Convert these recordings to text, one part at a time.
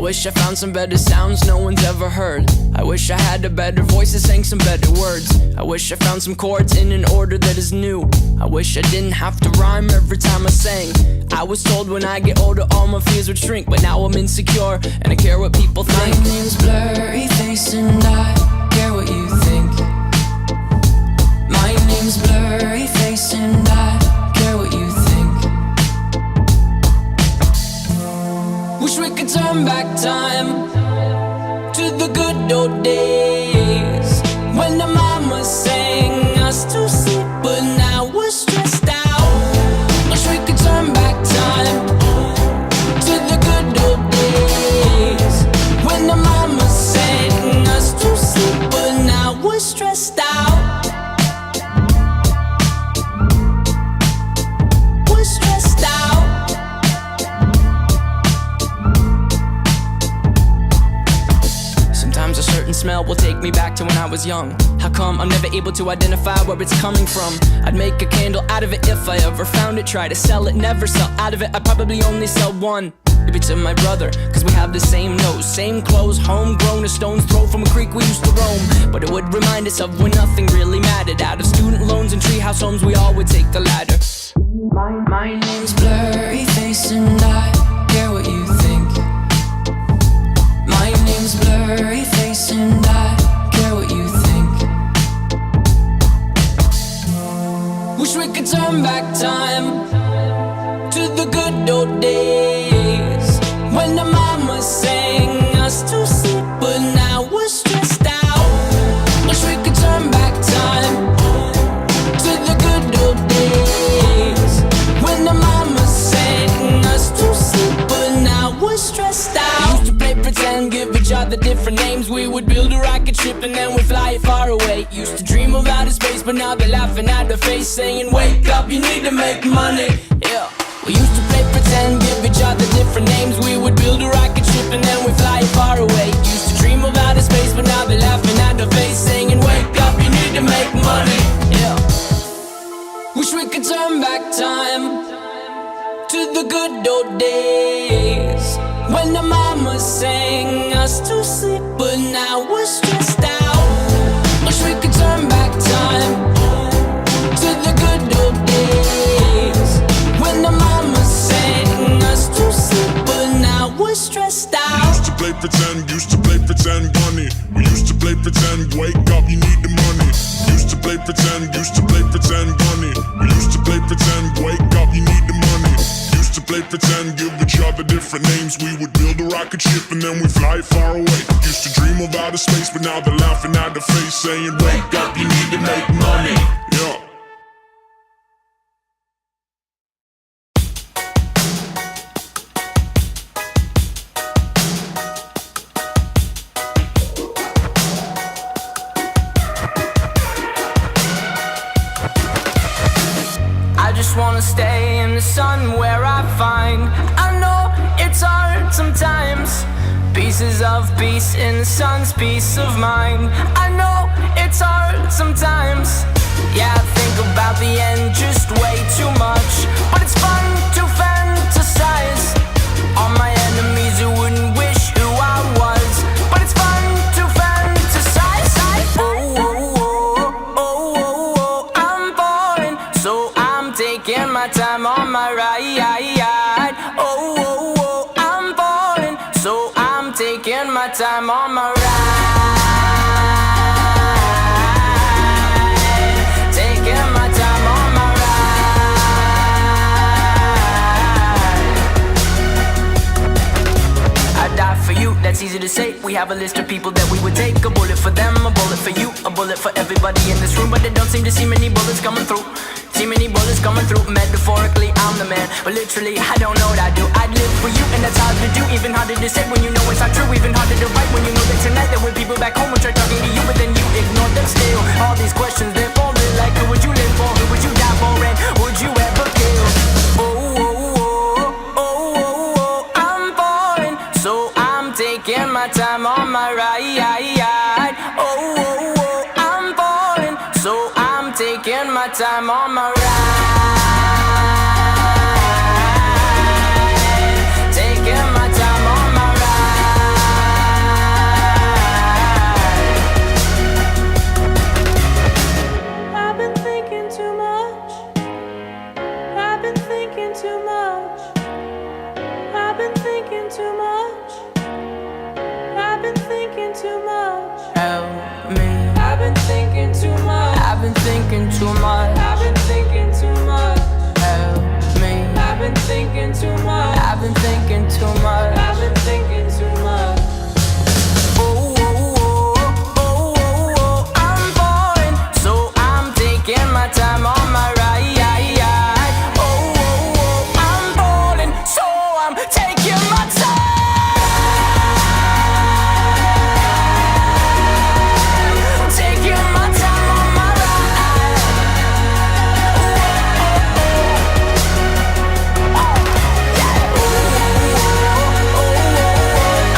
wish I found some better sounds no one's ever heard. I wish I had a better voice that sang some better words. I wish I found some chords in an order that is new. I wish I didn't have to rhyme every time I sang. I was told when I get older all my fears would shrink, but now I'm insecure and I care what people think. My name's Blurry Face and I care what you think. My name's Blurry Face and I care what you think. Wish we could turn back time to the good old days when the mama sang us to sleep, but now we're stressed out. Wish we could turn back time to the good old days when the mama sang us to sleep, but now we're stressed out. We're stressed out. Sometimes a certain smell will take me back to when I was young. How come I'm never able to identify where it's coming from? I'd make a candle out of it if I ever found it. Try to sell it, never sell out of it. I'd probably only sell one. Maybe to my brother, cause we have the same nose, same clothes, homegrown, a stone's throw from a creek we used to roam. But it would remind us of when nothing really mattered. Out of student loans and treehouse homes, we all would take the ladder. My name's Blurry Face and I care what you think. My name's Blurry Face and I care what you think. Wish we could turn back time to the good old days when the mama sang us to sleep, but now we're stressed out. Wish we could turn back time to the good old days when the mama sang us to sleep, but now we're stressed out. Used to play pretend, give each other different names. We would build a rocket ship and then we'd fly it far away. Used to dream of outer space, but now they're laughing at the face, saying wake up, you need to make money. Yeah. We used to play pretend, give each other different names. We would build a rocket ship and then we fly it far away. Used to dream of outer space, but now they're laughing at the face, saying wake up, you need to make money. Yeah. Wish we could turn back time to the good old days when the mama sang us to sleep, but now we're stressed out. Wish we could turn back time to the good old days when the mama sang us to sleep, but now we're stressed out. We used to play pretend, bunny. We used to play pretend, wake up, you need the money. Used to play pretend, bunny. We used to play pretend, wake up, you need the money. Used to play pretend, give each other different names. We would build a rocket ship and then we fly it far away. Used to dream of outer space, but now they're laughing at the face, saying wake up, you need to make money. Yeah. Wanna stay in the sun where I find. I know it's hard sometimes. Pieces of peace in the sun's peace of mind. I know it's hard sometimes. Yeah, I think about the end just way too much, but it's fun to fantasize on my enemies who wouldn't wish who I was. But it's fun to fantasize. Oh, I'm falling, so I'm taking my time on my ride. Oh, I'm falling, so I'm taking my time on my ride. Taking my time on my ride. I die for you, that's easy to say. We have a list of people that we would take. A bullet for them, a bullet for you, a bullet for everybody in this room. But they don't seem to see many bullets coming through. See many bullets coming through. Metaphorically, I'm the man, but literally, I don't know what I do. I'd live for you, and that's hard to do. Even harder to say when you know it's not true. Even harder to write when you know that tonight there were people back home who tried talking to you, but then you ignored them still. All these questions, they're falling like, who would you live for? Who would you die for? And would you ever kill? Oh, I'm falling, so I'm taking my time on my ride. Oh, I'm falling, so I'm taking my time on my ride. Taking my time on my ride. been thinking too much. I've been thinking too much. Help me. I've been thinking too much. I've been thinking too much. I've been thinking too much. Oh, oh, oh, oh, oh, oh, I'm falling, so I'm taking my time on my ride. Oh, oh, oh, I'm falling, so I'm taking my time. Taking my time on my ride.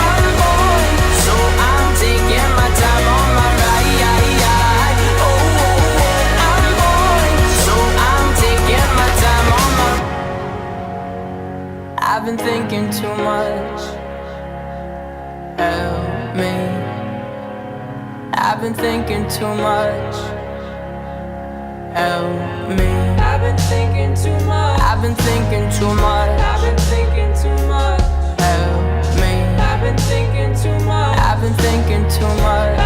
I'm falling, so I'm taking my time on my ride. I'm falling, so I'm taking my time on my. I've been thinking too much. Help me. I've been thinking too much. Help me. I've been thinking too much. I've been thinking too much. I've been thinking too much. Help me. I've been thinking too much. I've been thinking too much.